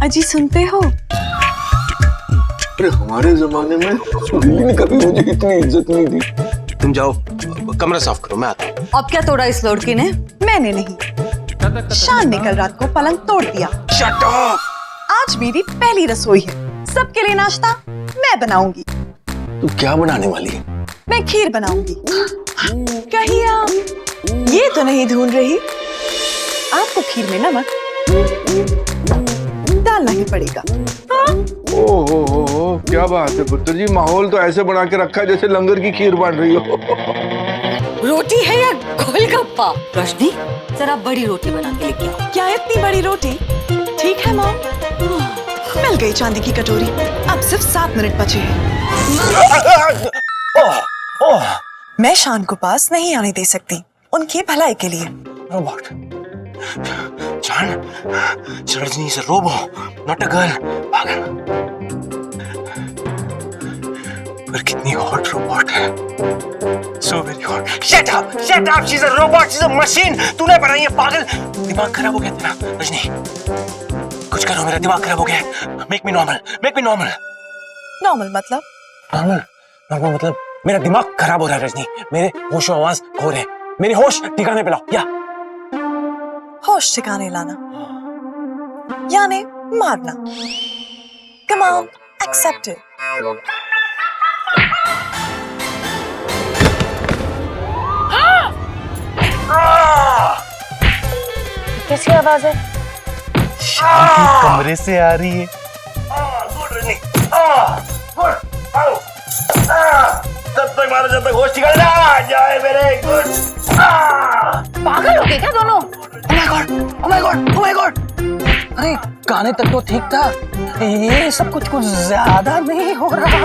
अजी सुनते हो? अरे हमारे जमाने में सुनील ने कभी मुझे इतनी इज्जत नहीं दी। तुम जाओ कमरा साफ करो, मैं आता हूँ। अब क्या तोड़ा इस लड़की ने? मैंने नहीं, शान ने कल रात को पलंग तोड़ दिया। Shut up! आज मेरी पहली रसोई है, सबके लिए नाश्ता मैं बनाऊंगी। तू क्या बनाने वाली है? मैं खीर बनाऊंगी। कहीं आप ये तो नहीं ढूंढ रही? आपको खीर में नमक डालना ही पड़ेगा। ओहो, क्या बात है पुत्र जी, माहौल तो ऐसे बना के रखा है जैसे लंगर की खीर बन रही हो। रोटी है या गोलगप्पा? रजनी, जरा बड़ी रोटी बना के लेके आओ। क्या इतनी बड़ी रोटी? ठीक है मॉम। मिल गई चांदी की कटोरी। अब सिर्फ 7 मिनट बचे हैं। मैं शान को पास नहीं आने दे सकती, उनकी भलाई के लिए। रोबोट जान, Rajni is a robo, not a girl. पागल। पर कितनी हॉट रोबोट है, so very hot. Shut up, she is a robot, she is a machine. तूने बनाई है, पागल। दिमाग खराब हो गया तेरा रजनी, कुछ करो, मेरा दिमाग खराब हो गया। Make me normal, make me normal. Normal मतलब? नॉर्मल मतलब मेरा दिमाग खराब हो रहा है रजनी, मेरे होश आवाज खो रहे हैं, मेरे होश ठिकाने पे लाओ। या होश ठिकाने लाना यानी मारना। Come on, accept it. किसकी आवाज है? शान की कमरे से आ रही है। जब तक मारा, जब तक होश ठिकाने ना जाए मेरे। गुड। पागल हो गए क्या दोनों? Oh my God! अरे गाने तक तो ठीक था, ये सब कुछ ज्यादा नहीं हो रहा।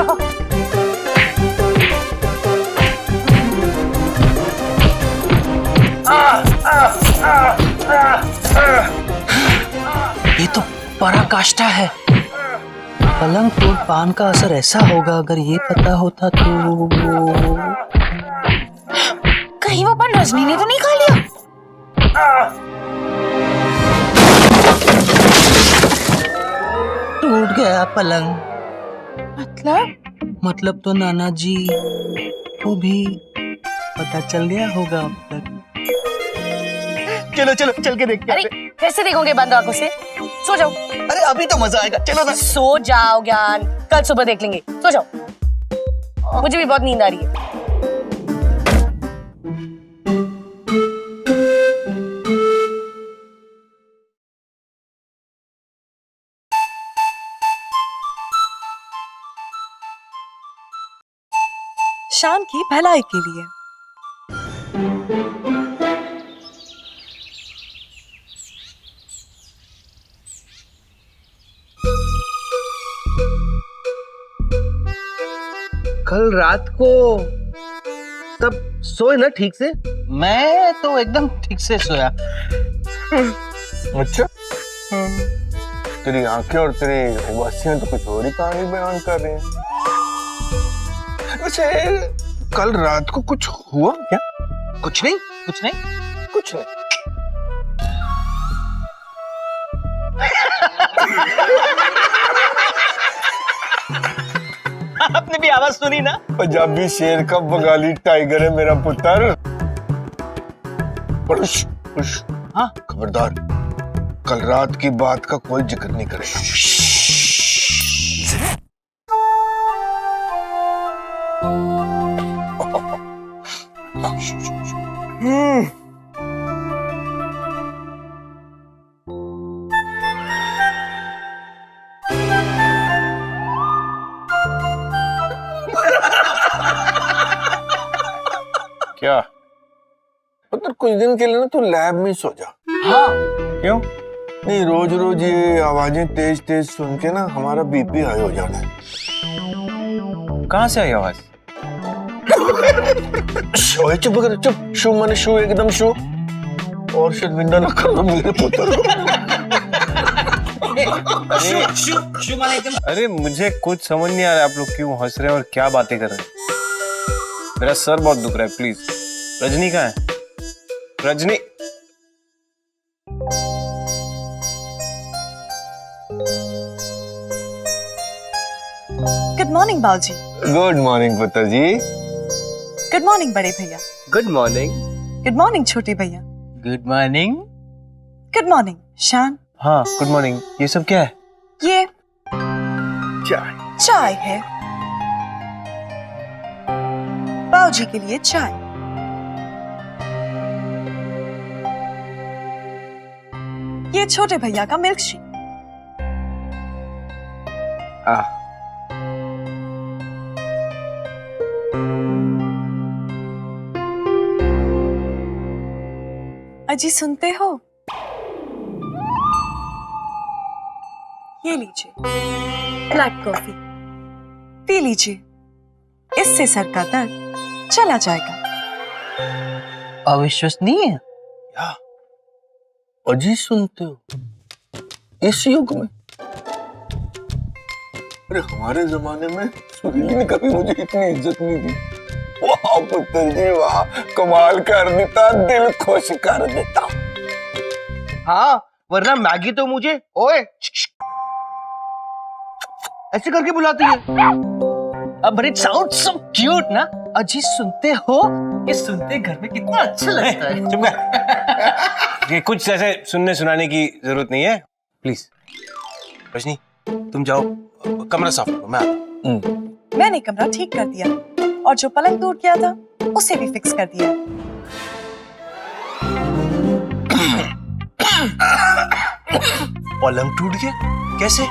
ये तो पराकाष्ठा है। पलंग तोड़ पान का असर ऐसा होगा, अगर ये पता होता तो। कहीं वो पान रजनी ने तो नहीं खा लिया? टूट गया पलंग। मतलब तो नाना जी को भी पता चल गया होगा अब तक। चलो चल के देखते हैं। अरे कैसे देखोगे बंद आंखों से? सो जाओ। अरे अभी तो मजा आएगा, चलो ना। सो जाओ ज्ञान, कल सुबह देख लेंगे। सो जाओ, मुझे भी बहुत नींद आ रही है। शान की भलाई के लिए। कल रात को तब सोए ना ठीक से? मैं तो एकदम ठीक से सोया। अच्छा, तेरी आंखें और तेरी उबासियां तो कुछ और ही कहानी बयान कर रहे हैं। वैसे कल रात को कुछ हुआ क्या? कुछ नहीं। कुछ नहीं। आपने भी आवाज सुनी ना? पंजाबी शेर का बंगाली टाइगर है मेरा पुत्र। पर हाँ, खबरदार, कल रात की बात का कोई जिक्र नहीं करेगा। क्या पुत्र, कुछ दिन के लिए ना तू लैब में सो जा। हाँ। क्यों? नहीं, रोज रोज ये आवाजें तेज तेज सुन के ना हमारा बीपी हाई हो जाना है। कहाँ से आई आवाज? चुप कर, चुप। शू माने शू, एकदम शू। और शर्मिंदा ना करो मेरे पुत्र। अरे मुझे कुछ समझ नहीं आ रहा है, आप लोग क्यों हंस रहे हैं और क्या बातें कर रहे हैं। मेरा सर बहुत दुख रहा है, प्लीज। रजनी कहाँ है? रजनी। मॉर्निंग बाबूजी। गुड मॉर्निंग पुत्र जी। गुड मॉर्निंग बड़े भैया। Good morning. गुड मॉर्निंग छोटे भैया। Good morning. गुड मॉर्निंग शान। हाँ गुड मॉर्निंग। ये सब क्या है? ये चाय। चाय है, बाबूजी के लिए चाय। ये छोटे भैया का मिल्क शेक। अजी सुनते हो? ये लीजिए ब्लैक कॉफी, पी लीजिए, इससे सर का दर्द चला जाएगा। अविश्वसनीय। अजी सुनते हो इस युग में? अरे हमारे जमाने में सुरीली ने कभी मुझे इतनी इज्जत नहीं दी। वाह पुत्र जी वाह, कमाल कर देता, दिल खुश कर देता। हाँ, वरना मैगी तो मुझे ओए ऐसे करके बुलाती है। अब इट साउंड्स सो क्यूट ना। अजी सुनते हो? ये सुनते घर में कितना अच्छा लगता है। चुप कर। ये कुछ ऐसे सुनने सुनाने की जरूरत नहीं है, प्लीज। रजनी तुम जाओ, कमरा साफ करो, मैं आता हूँ। मैंने कमरा ठीक कर दिया और जो पलंग टूट गया था उसे भी फिक्स कर दिया। पलंग टूट गया? कैसे?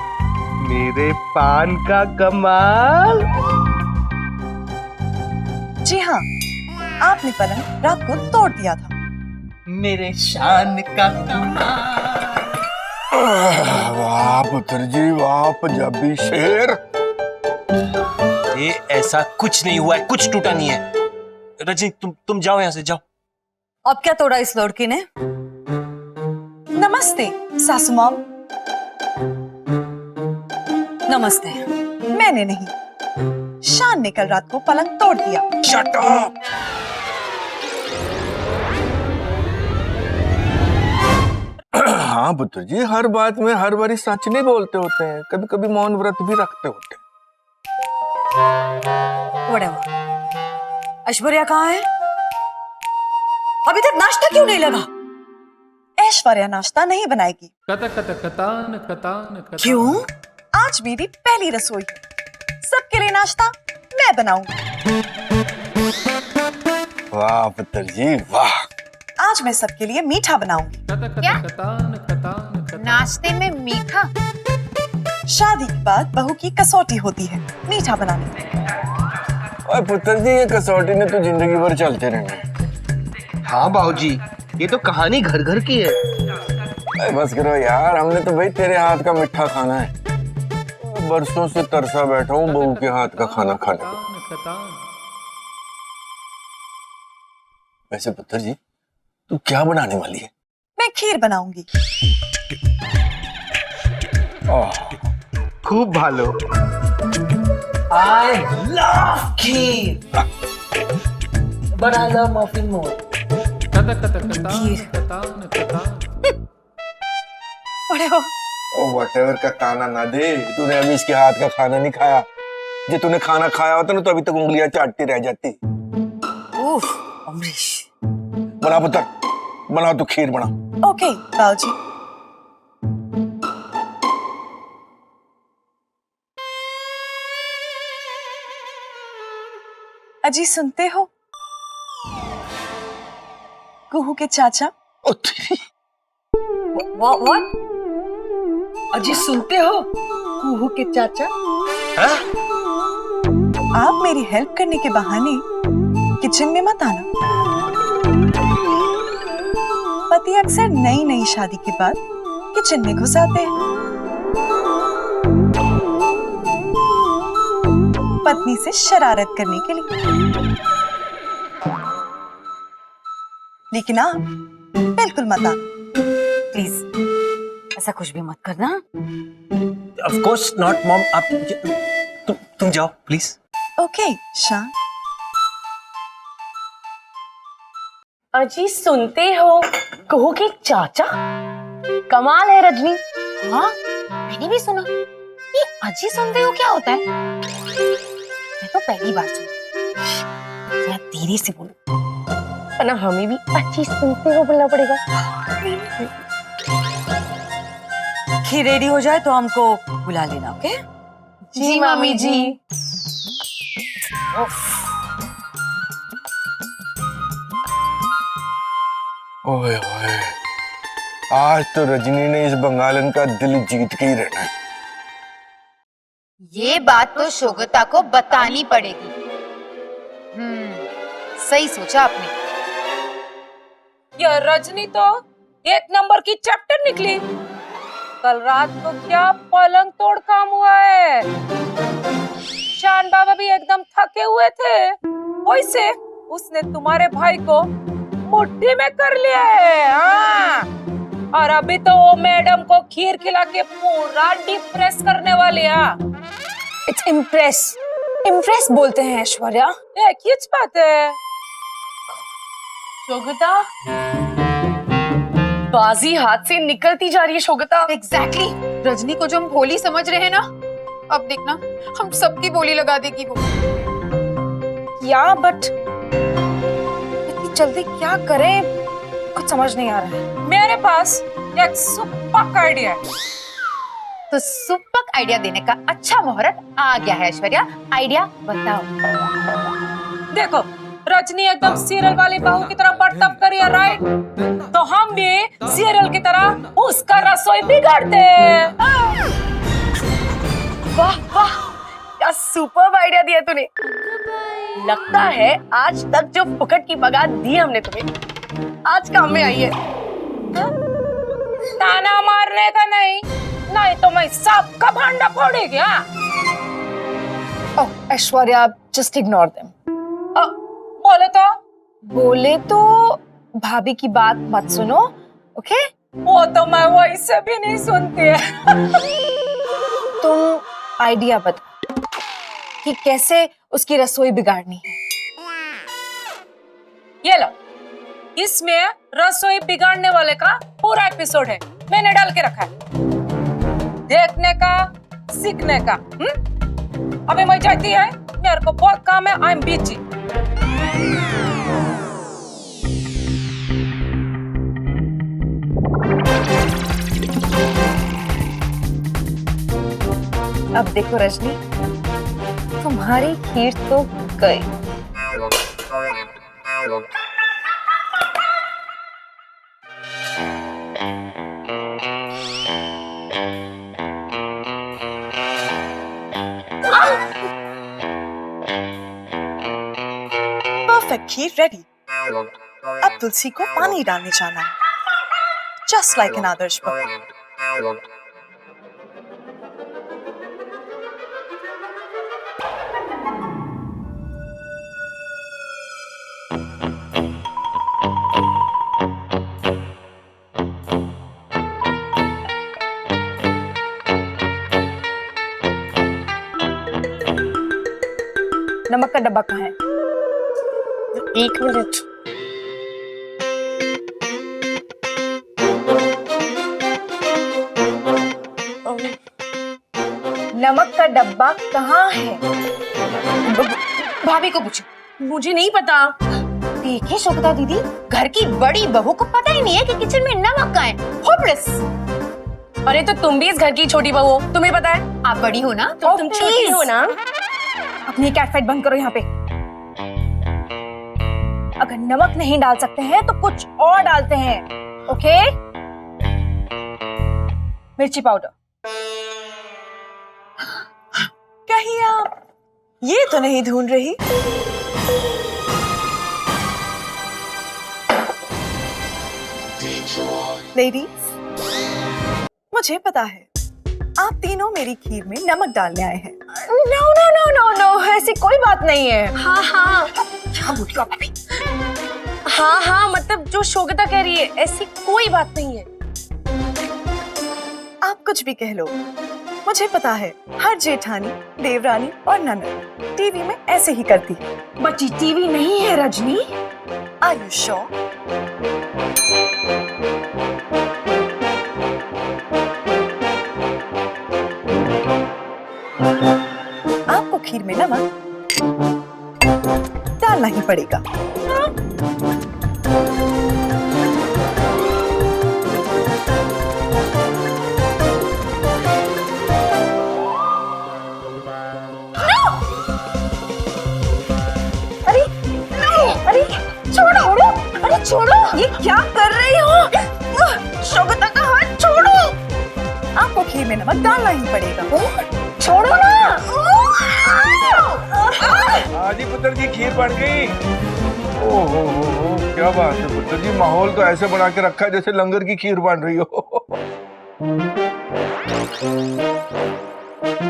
मेरे पान का कमाल। जी हाँ, आपने पलंग रात को तोड़ दिया था। मेरे शान का कमाल। वाह पुत्र जी वाह, पंजाबी शेर। ये ऐसा कुछ नहीं हुआ है, कुछ टूटा नहीं है। रजनी तुम जाओ यहाँ से, जाओ। अब क्या तोड़ा इस लड़की ने? नमस्ते सासू मॉम। नमस्ते। मैंने नहीं, शान ने कल रात को पलंग तोड़ दिया। Shut up. हाँ पुत्र जी, हर बात में हर बारी सच नहीं बोलते होते हैं, कभी कभी मौन व्रत भी रखते होते हैं। ऐश्वर्या कहाँ है? अभी तक नाश्ता क्यों नहीं लगा? ऐश्वर्या नाश्ता नहीं बनाएगी। क्यों? आज मेरी पहली रसोई है, सबके लिए नाश्ता मैं बनाऊंगी। वाह पुत्र जी वाह। आज मैं सबके लिए मीठा बनाऊंगी। नाश्ते में मीठा? शादी के बाद बहू की कसौटी होती है मीठा बनाने में। ओए पुत्र जी, ये कसौटी ने तो जिंदगी भर चलते रहना। हाँ बाबूजी, ये तो कहानी घर घर की है। अरे बस करो यार, हमने तो भाई तेरे हाथ का मिठा खाना है। बरसों से तरसा बैठा हूँ बहू के हाथ का खाना खाने को। वैसे पुत्र जी, तू क्या बनाने वाली है? मैं खीर बनाऊंगी। खूब भालो। I love kheer, but I love muffin more. बड़े हो। ओ व्हाटएवर का ताना ना दे, तूने अभी इसके हाथ का खाना नहीं खाया। जो तूने खाना खाया होता ना तो अभी तक उंगलियां चाटती रह जाती। उफ, अमरीश। बना पुत्र, बना, तू खीर बना। ओके बाबूजी। अजी सुनते हो? कुहू के चाचा। ओ तेरी। What? अजी सुनते हो? कुहू के चाचा। हाँ? आप मेरी हेल्प करने के बहाने किचन में मत आना। पति अक्सर नई नई शादी के बाद किचन में घुस आते हैं, पत्नी से शरारत करने के लिए। लेकिन आप बिल्कुल मत आना। प्लीज ऐसा कुछ भी मत करना। Of course not, mom. आप तुम जाओ प्लीज। ओके शान। अजी सुनते हो? कुहू के चाचा? कमाल है रजनी। हाँ, मैंने भी सुना। ये अजी सुनते हो क्या होता है? मैं तो पहली बार सुनी। जरा धीरे से बोलो, वरना हमें भी अजी सुनते हो बोलना पड़ेगा। खीर रेडी हो जाए तो हमको बुला लेना, ओके? जी मामी जी। ओए ओए, आज तो रजनी ने इस बंगालन का दिल जीत के ही रहना है। ये बात तो शोगता को बतानी पड़ेगी। सही सोचा आपने। यह रजनी तो एक नंबर की चैप्टर निकली। कल रात को क्या पलंग तोड़ काम हुआ है। शान बाबा भी एकदम थके हुए थे, वैसे उसने तुम्हारे भाई को मुट्ठी में कर लिया है। हाँ। और अभी तो वो मैडम को खीर खिला के पूरा डिप्रेस करने वाली है। इट्स इम्प्रेस, इम्प्रेस बोलते हैं ऐश्वर्या। एक ही बात है। शोगता, बाजी हाथ से निकलती जा रही है शोगता। एग्जैक्टली। रजनी को जो हम भोली समझ रहे हैं ना, अब देखना हम सबकी बोली लगा देगी वो। या बट इतनी जल्दी क्या करें, कुछ समझ नहीं आ रहा है। मेरे पास एक सुपर आइडिया है। तो सुपर आइडिया देने का अच्छा मुहूर्त आ गया है ऐश्वर्या। आइडिया बताओ। देखो, रजनी एकदम सीरियल वाली बहू की तरह बर्ताव करी है, राइट? तो हम भी सीरियल की तरह उसका रसोई बिगाड़ते हैं। वाह वाह, क्या सुपर आइडिया दिया तूने। लगता है आज तक जो फुकट की बगात दी हमने तुम्हें, आज काम में आई है। ताना मारने का नहीं, नहीं तो मैं सबका भांडा फोड़ेगी। हाँ? ओह ऐश्वर्या, जस्ट इग्नोर देम। बोले तो भाभी की बात मत सुनो, ओके? वो तो मैं वैसे भी नहीं सुनती है। तुम आइडिया बता कि कैसे उसकी रसोई बिगाड़नी है। ये लो, इसमें रसोई बिगाड़ने वाले का पूरा एपिसोड है, मैंने डाल के रखा है। देखने का, सीखने का। अबे मैं जाती है, मेरे को बहुत काम है। I am busy. अब देखो रजनी, तुम्हारी खीर तो गई। परफेक्ट खीर रेडी। अब तुलसी को पानी डालने जाना है, जस्ट लाइक एन आदर्श पति। नमक का डब्बा कहाँ है? एक मिनट। नमक का डब्बा कहाँ है? भाभी को पूछो, मुझे नहीं पता। देखिए शोभता दीदी, घर की बड़ी बहू को पता ही नहीं है कि किचन में नमक कहाँ है। होपलेस। अरे तो तुम भी इस घर की छोटी बहू हो, तुम्हें पता है। आप बड़ी हो ना, तो तुम छोटी हो ना। अपनी कैट फाइट बंद करो यहाँ पे। अगर नमक नहीं डाल सकते हैं तो कुछ और डालते हैं, ओके? मिर्ची पाउडर। कहीं आप ये तो नहीं ढूंढ रही? लेडीज, मुझे पता है आप तीनों मेरी खीर में नमक डालने आए हैं। No no no no no, ऐसी कोई बात नहीं है। हाँ हाँ क्या बोल रही हो आप अभी? हाँ हाँ, मतलब जो शोगता कह रही है, ऐसी कोई बात नहीं है। आप कुछ भी कह लो, मुझे पता है हर जेठानी, देवरानी और ननद टीवी में ऐसे ही करती है। बच्ची टीवी नहीं है रजनी। Are you sure? पड़ेगा। अरे अरे छोड़ो, अरे छोड़ो, ये क्या कर रही हो? शौकता का हाथ छोड़ो। आपको खीर में नमक डालना ही पड़ेगा। छोड़ो ना। आज ही पुत्र जी खीर बन गई। ओहो क्या बात है पुत्र जी, माहौल तो ऐसे बना के रखा है जैसे लंगर की खीर बन रही हो।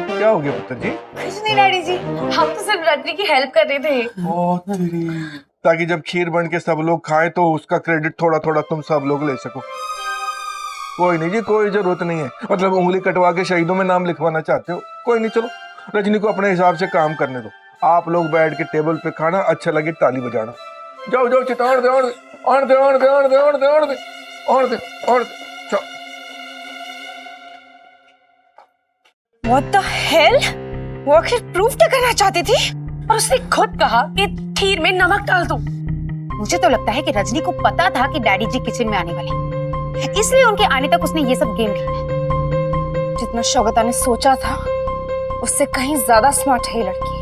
क्या हो गया पुत्र जी? कुछ नहीं डैडी जी, हम तो सिर्फ रजनी की हेल्प कर रहे थे। ताकि जब खीर बन के सब लोग खाएं तो उसका क्रेडिट थोड़ा थोड़ा तुम सब लोग ले सको। कोई नहीं जी, कोई जरूरत नहीं है। मतलब उंगली कटवा के शहीदों में नाम लिखवाना चाहते हो? कोई नहीं, चलो रजनी को अपने हिसाब से काम करने दो। आप लोग बैठ के टेबल पे खाना, अच्छा लगे ताली बजाना। जाओ जाओ चिताड़ दे, और दे, और दे, और दे, और दे, और दे, और दे, और दे, चलो। What the hell? वो आखिर प्रूफ क्या करना चाहती थी? और उसने खुद कहा कि खीर में नमक डाल दो। मुझे तो लगता है कि रजनी को पता था कि डैडी जी किचन में आने वाले हैं, इसलिए उनके आने तक उसने ये सब गेम खेला। जितना शौकता ने सोचा था उससे कहीं ज्यादा स्मार्ट है ये लड़की।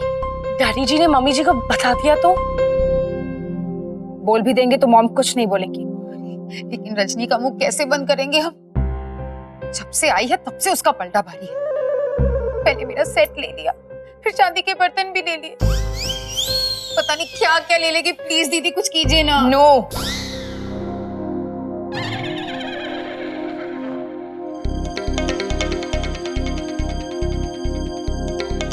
डैडी जी ने मम्मी जी को बता दिया तो बोल भी देंगे तो मॉम कुछ नहीं बोलेंगी, लेकिन रजनी का मुंह कैसे बंद करेंगे हम? जब से आई है तब से उसका पलटा भारी है। पहले मेरा सेट ले लिया, फिर चांदी के बर्तन भी ले लिए, पता नहीं क्या क्या ले लेगी। प्लीज दीदी कुछ कीजिए ना। नो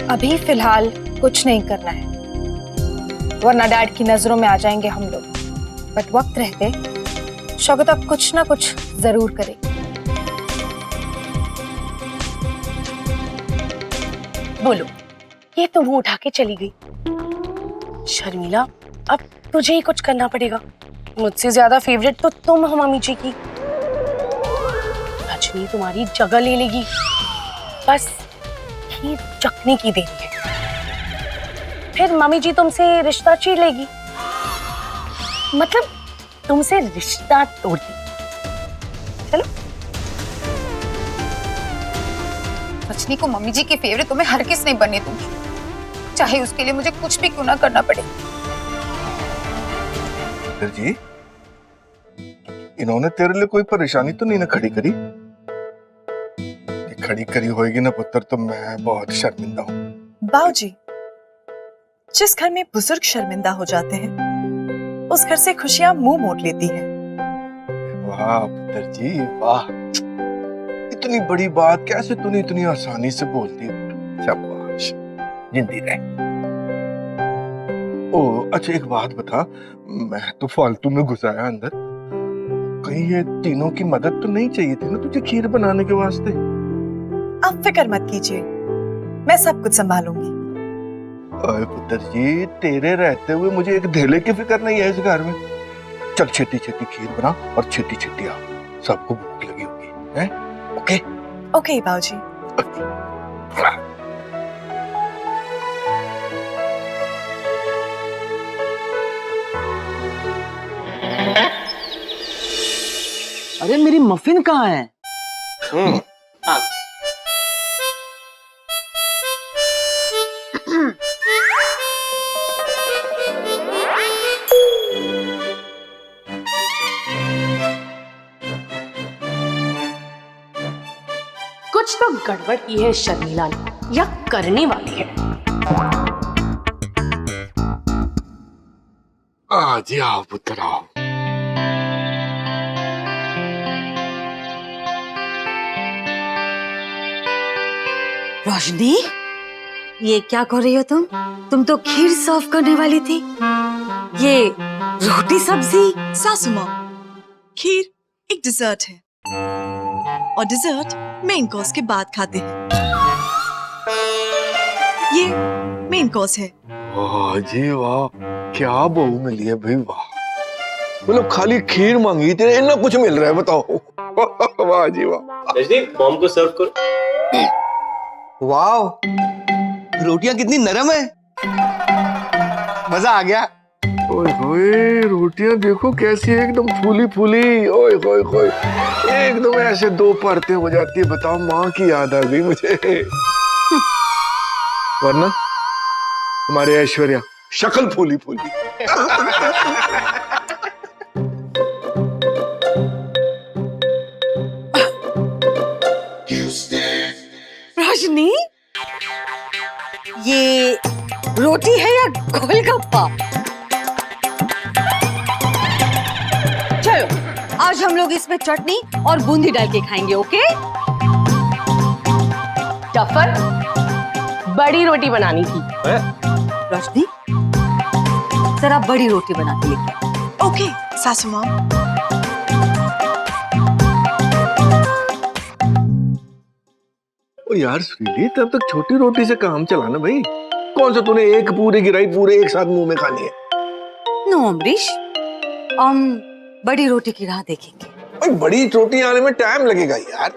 अभी फिलहाल कुछ नहीं करना है, वरना डैड की नजरों में आ जाएंगे हम लोग। बट वक्त रहते शौकता कुछ ना कुछ जरूर करेगी। बोलो, ये तो मुंह उठा के चली गई। शर्मिला, अब तुझे ही कुछ करना पड़ेगा। मुझसे ज्यादा फेवरेट तो तुम हो मम्मी जी की। रजनी तुम्हारी जगह ले लेगी, बस खीर चखने की देरी है। फिर मम्मी जी तुमसे रिश्ता छीन लेगी, मतलब तुमसे रिश्ता तोड़ देगी। चलो, रजनी को मम्मी जी की फेवरेट तो मैं हर किस नहीं बनने दूंगी, चाहे उसके लिए मुझे कुछ भी क्यों ना करना पड़े। जी, इन्होंने तेरे लिए कोई परेशानी तो नहीं ना खड़ी करी? खड़ी करी होगी ना पुत्र तो मैं बहुत शर्मिंदा हूँ। बाऊजी, जिस घर में बुजुर्ग शर्मिंदा हो जाते हैं उस घर से खुशियां मुंह मोड़ लेती हैं। वाह पुत्र जी वाह, इतनी बड़ी बात कैसे तूने इतनी आसानी से बोल दी। शाबाश, जिंदी रहे। ओ अच्छा, एक बात बता, मैं तो फालतू में घुसाया अंदर, कहीं ये तीनों की मदद तो नहीं चाहिए थी ना तुझे खीर बनाने के वास्ते? आप फिक्र मत कीजिए, मैं सब कुछ संभालूंगी। अरे पुत्र जी, तेरे रहते हुए मुझे एक धेले की फिक्र नहीं है इस घर में। चल छेती छेती खीर बना और छेती छेती आ, सबको भूख लगी होगी, हैं? ओके ओके बाऊजी। अरे मेरी मफिन कहाँ है? कुछ तो गड़बड़ की है शर्मिला ने, या करने वाली है। जी आओ पुत्र आओ। रोशनी, ये क्या कर रही हो तुम? तुम तो खीर सर्व करने वाली थी, ये रोटी सब्जी। सासू माँ, खीर एक डिजर्ट है और डिजर्ट मेन कोर्स के बाद खाते हैं। ये मेन कोर्स है। वाह जी वाह, क्या बहू मिली है भाई, वाह। मतलब खाली खीर मांगी तेरे, इतना कुछ मिल रहा है, बताओ। वाह जी वाह। रजनी, मॉम को सर्व करो। वाह, रोटियां कितनी नरम है, मजा आ गया। ओए होए, रोटियां देखो कैसी है, एकदम फूली फूली। ओए होए होए, एकदम ऐसे दो परतें हो जाती है। बताओ, माँ की याद आ गई मुझे। वरना हमारे ऐश्वर्या शक्ल फूली फूली। रजनी, ये रोटी है या गोलगप्पा? चलो, आज हम लोग इसमें चटनी और बूंदी डाल के खाएंगे, ओके? जफर, बड़ी रोटी बनानी थी। रजनी, जरा बड़ी रोटी बना के लेके। ओके सासू माँ। ओ यार श्रीली, तब तक छोटी रोटी से काम चलाना भाई। कौन सा तूने एक पूरी गिराई, पूरे एक साथ मुंह में खानी है? नो अमरीश, हम बड़ी रोटी की राह देखेंगे। भाई बड़ी रोटी आने में टाइम लगेगा यार।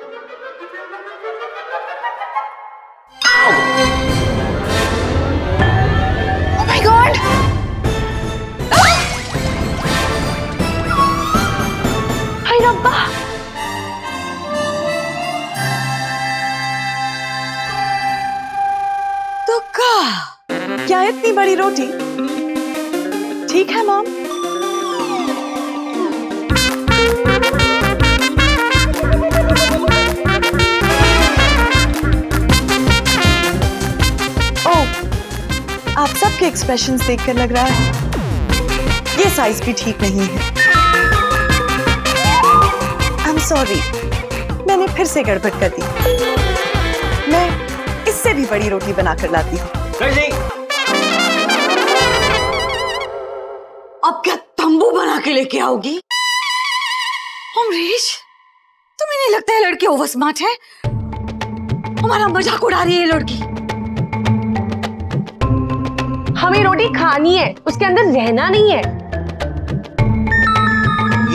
Oh my God! हाय रब्बा! तो क्या इतनी बड़ी रोटी? ठीक है मॉम। आप सबके एक्सप्रेशंस देखकर लग रहा है ये साइज भी ठीक नहीं है। आई एम सॉरी, मैंने फिर से गड़बड़ कर दी। मैं इससे भी बड़ी रोटी बनाकर लाती हूँ। अब क्या तंबू बना के लेके आओगी? अमरीश, तुम्हें नहीं लगता है लड़की ओवर स्मार्ट है? हमारा मजाक उड़ा रही है लड़की। हमें रोटी खानी है, उसके अंदर रहना नहीं है।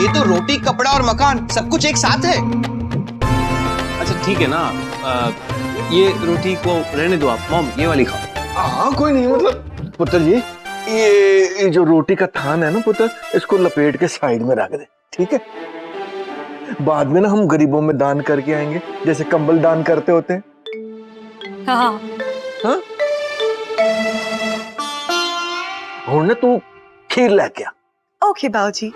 ये तो रोटी, कपड़ा और मकान सब कुछ एक साथ है। अच्छा ठीक है ना, ये रोटी को रहने दो आप। मॉम, ये वाली खाओ। हाँ कोई नहीं, मतलब पुत्र जी, ये जो रोटी का थान है ना पुत्र, इसको लपेट के साइड में रख दे, ठीक है? बाद में ना हम गरीबों में दान करके आएंगे, जैसे कंबल दान करते होते हैं। हाँ हाँ? और ना तू खीर लेके आ। ओके बाबूजी।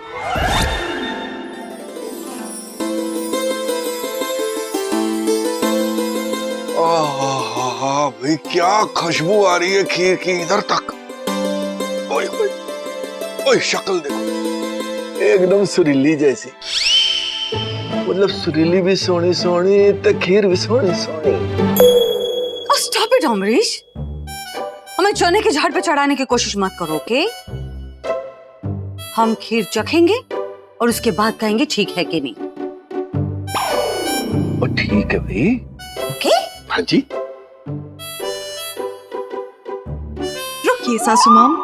भाई क्या खुशबू आ रही है खीर की इधर तक। ओए ओए ओए, शक्ल देखो, एकदम सुरीली जैसी। मतलब सुरीली भी सोनी सोनी, तो खीर भी सोनी सोनी। स्टॉप इट अमरीश, हमें चने के झाड़ पे चढ़ाने की कोशिश मत करो, ओके? हम खीर चखेंगे और उसके बाद कहेंगे ठीक है कि नहीं। और ठीक है भाई। ओके? हाँ जी। रुकिए सासू माम,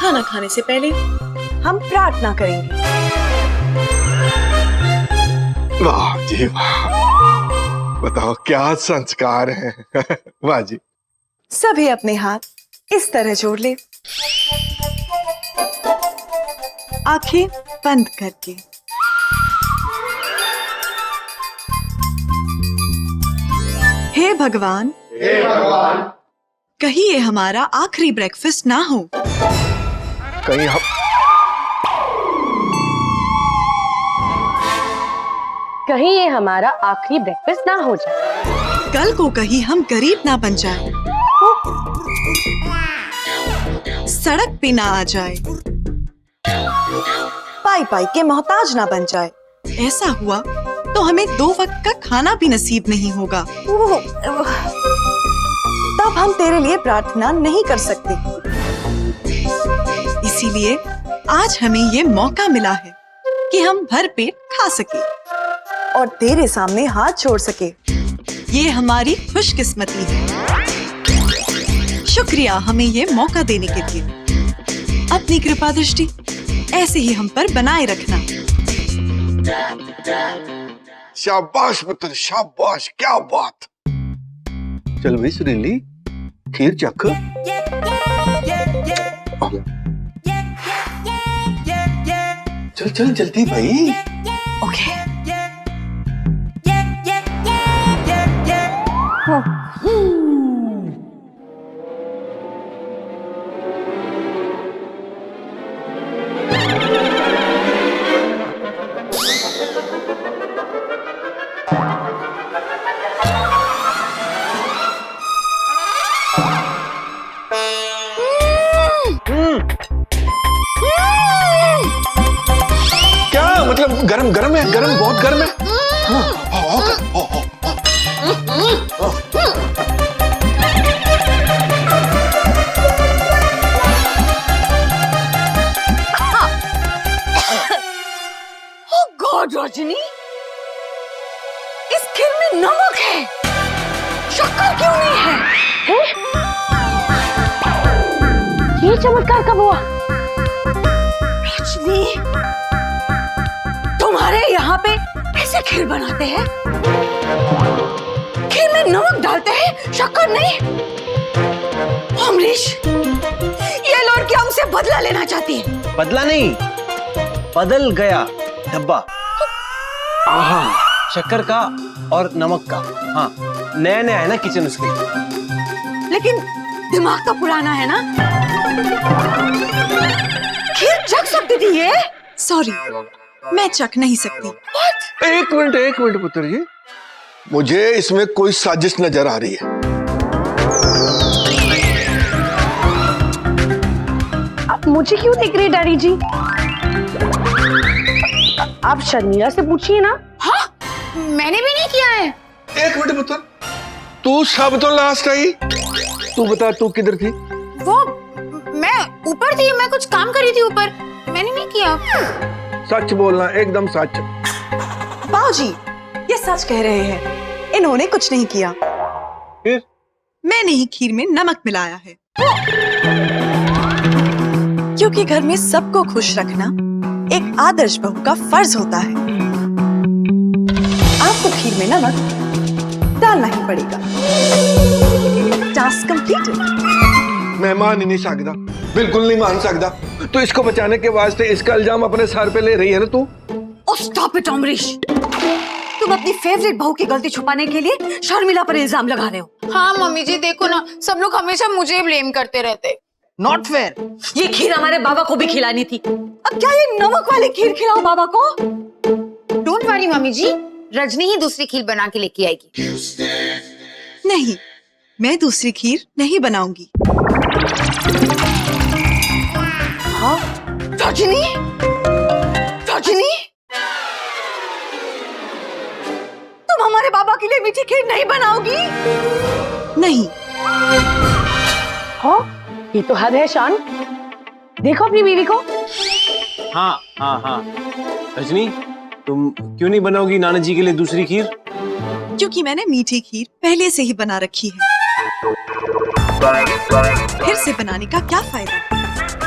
खाना खाने से पहले हम प्रार्थना करेंगे। वाह जी वाह, बताओ क्या संस्कार है। वाह जी। सभी अपने हाथ इस तरह जोड़ ले, आंखें बंद करके। हे भगवान, हे भगवान, कहीं ये हमारा आखिरी ब्रेकफास्ट ना हो। कहीं हम कहीं ये हमारा आखिरी ब्रेकफास्ट ना हो जाए। कल को कहीं हम गरीब ना बन जाए, सड़क पे ना आ जाए, पाई पाई के मोहताज ना बन जाए। ऐसा हुआ तो हमें 2 वक्त का खाना भी नसीब नहीं होगा। तब हम तेरे लिए प्रार्थना नहीं कर सकते। इसीलिए आज हमें ये मौका मिला है कि हम भर पेट खा सके और तेरे सामने हाथ छोड़ सके। ये हमारी खुशकिस्मती है। शुक्रिया हमें ये मौका देने के लिए। अपनी कृपा दृष्टि ऐसे ही हम पर बनाए रखना। शाबाश पुत्र शाबाश, क्या बात। चल भाई सुरीली, खीर चख। चल चल जल्दी भाई। ओके। क्या मतलब गरम गरम है, गरम बहुत गरम है। हाँ, गॉड रजनी, इस खीर में नमक है, शक्कर क्यों नहीं है? ये चमत्कार कब हुआ? रजनी, तुम्हारे यहाँ पे ऐसे खीर बनाते हैं? खीर में नमक डालते हैं, शक्कर नहीं? अमरीश, ये लड़की हमसे बदला लेना चाहती है। बदला नहीं, बदल गया डब्बा। शक्कर का और नमक का। हाँ, नया नया है ना किचन उसके। लेकिन दिमाग तो पुराना है ना? खीर चख सकती थी ये? सॉरी, मैं चख नहीं सकती। एक मिनट पुत्र जी, मुझे इसमें कोई साजिश नजर आ रही है। आप मुझे क्यों देख रहे हैं डैडी जी? आप शर्मिला से पूछिए ना। हाँ, मैंने भी नहीं किया है। एक मिनट पुत्र, तू सब तो लास्ट आई। तू बता, तू किधर थी? वो मैं ऊपर थी, मैं कुछ काम कर रही थी ऊपर, मैंने नहीं किया। सच बोलना, एकदम सच। बाबूजी, ये सच कह रहे हैं, इन्होंने कुछ नहीं किया। फिर? मैंने ही खीर में नमक मिलाया है। क्योंकि घर में सबको खुश रखना एक आदर्श बहू का फर्ज होता है। आपको खीर में नमक डालना ही पड़ेगा। Task completed. मैं मान ही नहीं सकता, बिल्कुल नहीं मान सकता। तो इसको बचाने के वास्ते इसका इल्जाम अपने सर पे ले रही है ना तू? स्टॉप इट अमरीश, तुम अपनी फेवरेट बहू की गलती छुपाने के लिए शर्मिला पर इल्जाम लगा रहे हो। हाँ मम्मी जी, देखो ना, सब लोग हमेशा मुझे ब्लेम करते रहते। Not fair. ये खीर हमारे बाबा को भी खिलानी थी, अब क्या ये नमक वाली खीर खिलाओ बाबा को? डोंट वरी मम्मी जी, रजनी ही दूसरी खीर बना के लेके आएगी। नहीं, मैं दूसरी खीर नहीं बनाऊंगी। हाँ? रजनी, रजनी, तुम हमारे बाबा के लिए मीठी खीर नहीं बनाओगी? नहीं। हाँ, ये तो हद है शान। देखो अपनी बीवी को। हाँ हाँ हाँ, रजनी तुम क्यों नहीं बनाओगी नाना जी के लिए दूसरी खीर? क्योंकि मैंने मीठी खीर पहले से ही बना रखी है। फिर से बनाने का क्या फायदा?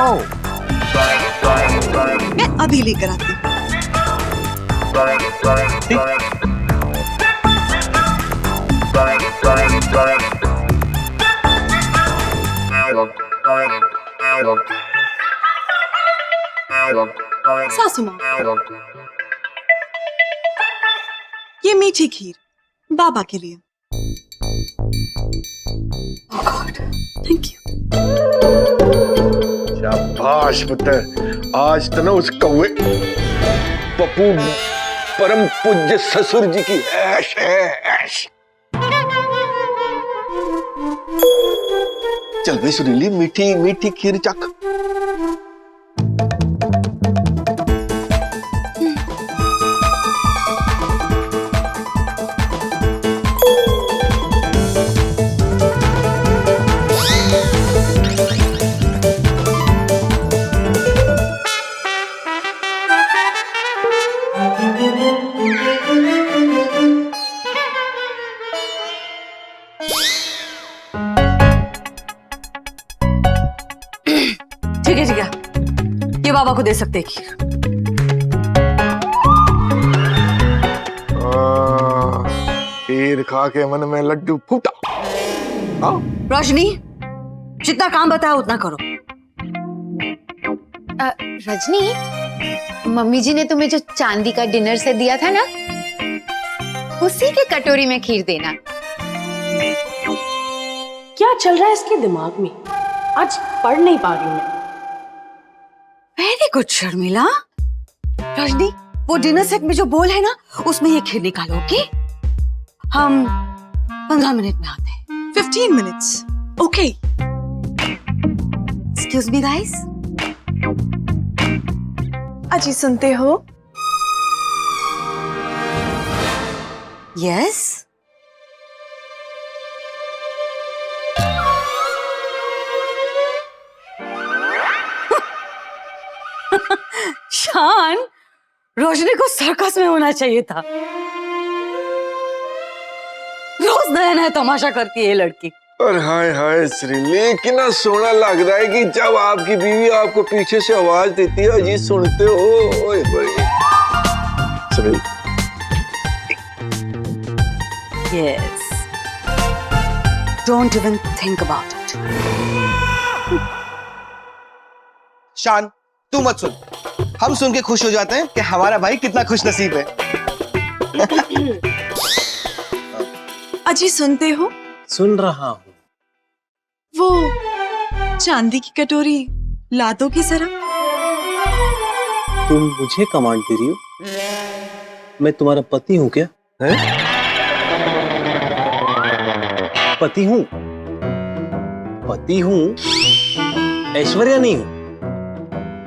ओह, मैं अभी लेकर आती हूँ। सासू माँ, ये मीठी खीर बाबा के लिए। Thank you. शाबाश पुत्र, आज तो ना उस कौवे पप्पू परम पूज्य ससुर जी की ऐश है, ऐश। चल भाई सुनीली, मीठी मीठी खीर चख। ठीक है, ये बाबा को दे सकते हैं खीर। खीर खा के मन में लड्डू फूटा। हाँ? रोशनी, जितना काम बताया उतना करो। रजनी, मम्मी जी ने तुम्हें जो चांदी का डिनर सेट दिया था ना, उसी के कटोरी में खीर देना। क्या चल रहा है इसके दिमाग में? आज पढ़ नहीं पा रही हूँ मैं। Very good Sharmila. रजनी, वो डिनर सेट में जो बोल है ना, उसमें ये खीर निकालो। ओके, हम 15 मिनट में आते हैं। 15 minutes. Okay. Excuse me guys. अजी सुनते हो? यस। शान, रोशनी को सर्कस में होना चाहिए था। रोज नया नया तमाशा करती है ये लड़की। और हाय हाय श्रीली, कितना सोना लग रहा है कि जब आपकी बीवी आपको पीछे से आवाज देती है, अजी सुनते हो? ओए भाई श्रीली। Yes. Don't even think about it. शान, तू मत सुन। हम सुन के खुश हो जाते हैं कि हमारा भाई कितना खुश नसीब है। अजी सुनते हो? सुन रहा हूँ। वो चांदी की कटोरी ला दो की जरा। तुम मुझे कमांड दे रही हो? मैं तुम्हारा पति हूँ क्या? है? पति हूँ, पति हूँ, ऐश्वर्या नहीं हूँ।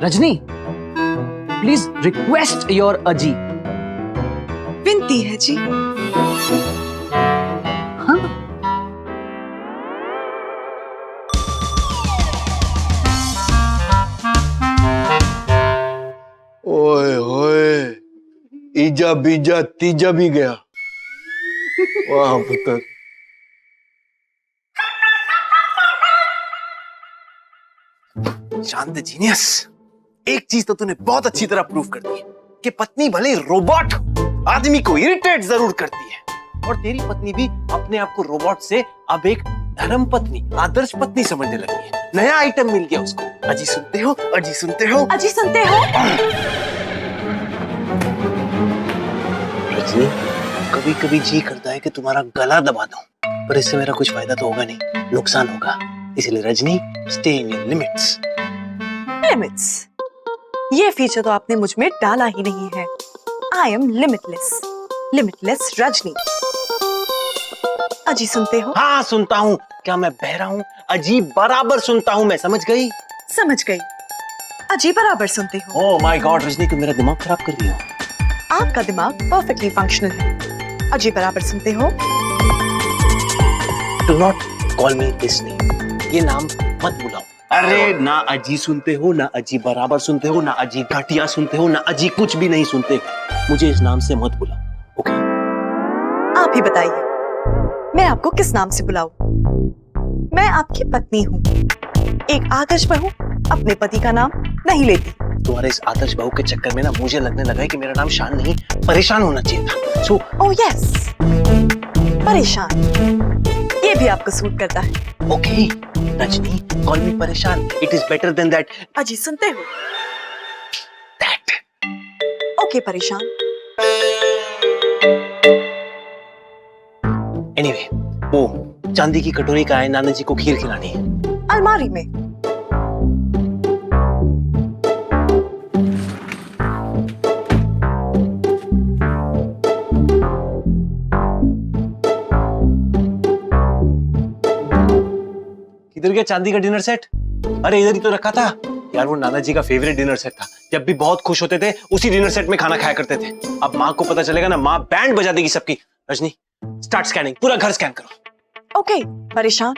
रजनी, प्लीज रिक्वेस्ट योर अजी। विनती है जी। ओए होए, ईजा बीजा तीजा भी गया। वाह पुत्र। शांत जीनियस, एक चीज तो तूने बहुत अच्छी तरह प्रूव कर दी है कि पत्नी भले रोबोट हो, आदमी को इरिटेट जरूर करती है। और तेरी पत्नी भी अपने आप को रोबोट से अब एक धर्म पत्नी, आदर्श पत्नी समझने लगी है। नया आइटम मिल गया उसको। अजी सुनते हो? अजी सुनते हो? अजी सुनते हो? रजनी, कभी कभी जी करता है कि तुम्हारा गला दबा दूं, पर इससे मेरा कुछ फायदा तो होगा नहीं, नुकसान होगा। इसलिए Rajni, stay in your limits. Limits? ये फीचर तो आपने मुझ में डाला ही नहीं है। I am limitless, limitless Rajni. अजी सुनते हो? हाँ सुनता हूँ। क्या मैं बहरा हूँ? अजी बराबर सुनता हूँ मैं, समझ गई? समझ गई। अजी बराबर सुनते हो। ओह माय गॉड रजनी, तुम मेरा दिमाग खराब कर रही हो। आपका दिमाग परफेक्टली फंक्शनल है। अजी बराबर सुनते हो। Do not call me this name, ये नाम मत बुलाओ। अरे ना अजी सुनते हो, ना अजी बराबर सुनते हो, ना अजी घटिया सुनते हो, ना अजी कुछ भी नहीं सुनते हो। मुझे इस नाम से मत बुलाओ, ओके? आप ही बताइए, मैं आपको किस नाम से बुलाऊं? मैं आपकी पत्नी हूँ, एक आदर्श बहू अपने पति का नाम नहीं लेती। तुम्हारे इस आदर्श बहू के चक्कर में ना मुझे लगने लगा है कि मेरा नाम शान नहीं, परेशान होना चाहिए था। सो ओह यस, परेशान, ये भी आपको सूट करता है। ओके रजनी, कॉल मी परेशान, it is better than that. अजी सुनते हो? दैट ओके परेशान। एनीवे, वो चांदी की कटोरी का है, नाना जी को खीर खिलानी है। अलमारी में। किधर गया चांदी का डिनर सेट? अरे इधर ही तो रखा था यार। वो नाना जी का फेवरेट डिनर सेट था, जब भी बहुत खुश होते थे उसी डिनर सेट में खाना खाया करते थे। अब माँ को पता चलेगा ना, माँ बैंड बजा देगी सबकी। रजनी, स्टार्ट स्कैनिंग, पूरा घर स्कैन करो। ओके परेशान।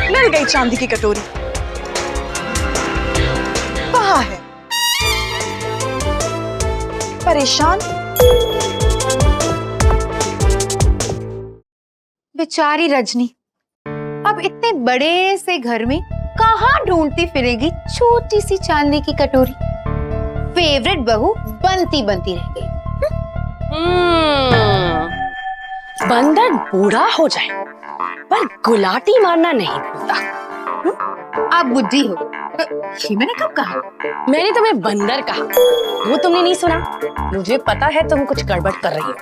मिल गई चांदी की कटोरी, वहां है। परेशान बेचारी रजनी अब इतने बड़े से घर में कहाँ ढूंढती फिरेगी छोटी सी चांदी की कटोरी। फेवरेट बहू बनती बनती रह गई। बंदर बूढ़ा हो जाए पर गुलाटी मारना नहीं भूलता। आप बुद्धि हो। ये मैंने कब कहा? मैंने तुम्हें बंदर कहा, वो तुमने नहीं सुना। मुझे पता है तुम कुछ गड़बड़ कर रही हो।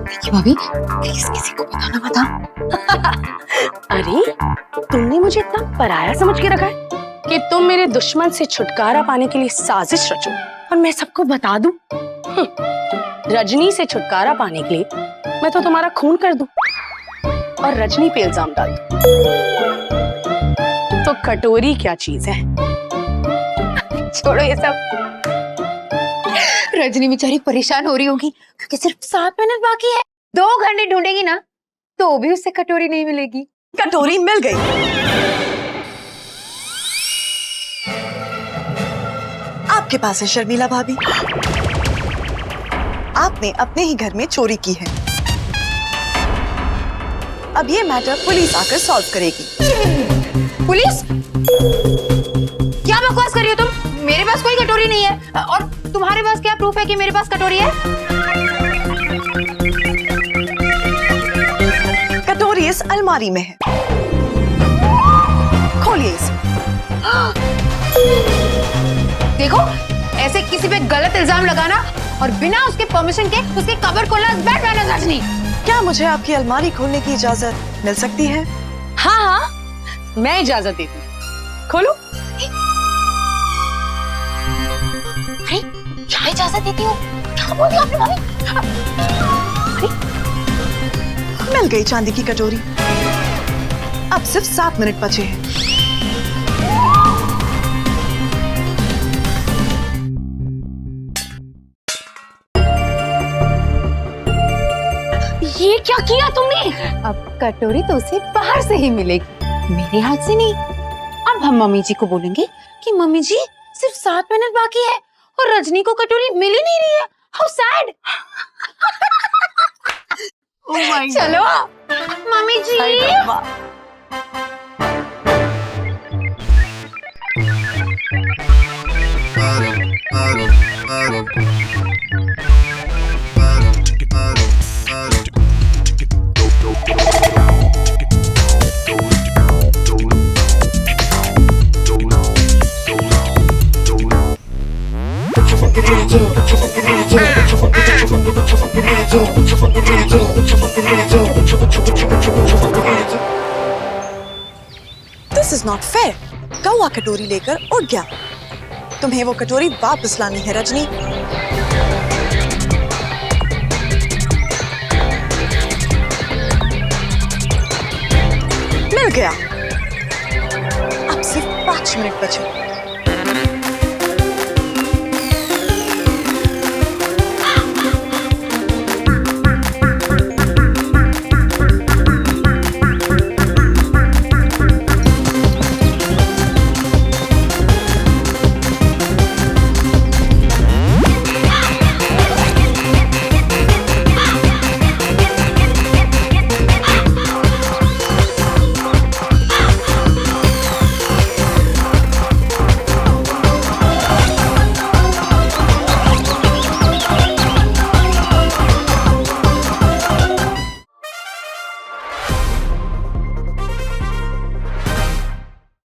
देखिए भाभी, प्लीज किसी को बताना बता। अरे तुमने मुझे इतना पराया समझ के रखा है कि तुम मेरे दुश्मन से छुटकारा पाने के लिए साजिश रचो और मैं सबको बता दूं। रजनी से छुटकारा पाने के लिए मैं तो तुम्हारा खून कर दूं और रजनी पे इल्जाम डाल दूं। तो कटोरी क्या चीज है? छोड़ो ये सब। रजनी बेचारी परेशान हो रही होगी क्योंकि सिर्फ 7 मिनट बाकी है। 2 घंटे ढूंढेगी ना तो भी उससे कटोरी नहीं मिलेगी। कटोरी मिल गई। आपके पास है शर्मिला भाभी। आपने अपने ही घर में चोरी की है। अब ये मैटर पुलिस आकर सॉल्व करेगी। पुलिस? क्या बकवास कर रही हो तुम? मेरे पास कोई कटोरी नहीं है। और तुम्हारे पास क्या प्रूफ है कि मेरे पास कटोरी है? कटोरी इस अलमारी में है। खोलिए इसे। देखो, ऐसे किसी पे गलत इल्जाम लगाना और बिना उसके परमिशन के उसके कबर्ड खोलना बैड मैनर्स रजनी। क्या मुझे आपकी अलमारी खोलने की इजाजत मिल सकती है? हाँ हाँ, मैं इजाजत देती हूँ। खोलो। अरे क्या इजाजत देती हो? क्या बोल दिया आपने भाभी? मिल गई चांदी की कटोरी। अब सिर्फ 7 मिनट बचे हैं। ये क्या किया तुमने? अब कटोरी तो उसे बाहर से ही मिलेगी, मेरे हाथ से नहीं। अब हम मम्मी जी को बोलेंगे कि मम्मी जी सिर्फ 7 मिनट बाकी है और रजनी को कटोरी मिल ही नहीं रही है। How sad. चलो मम्मी जी। This is not fair. कौवा कटोरी लेकर उड़ गया। तुम्हें वो कटोरी वापस लानी है रजनी। मिल गया। अब सिर्फ 5 मिनट बचे।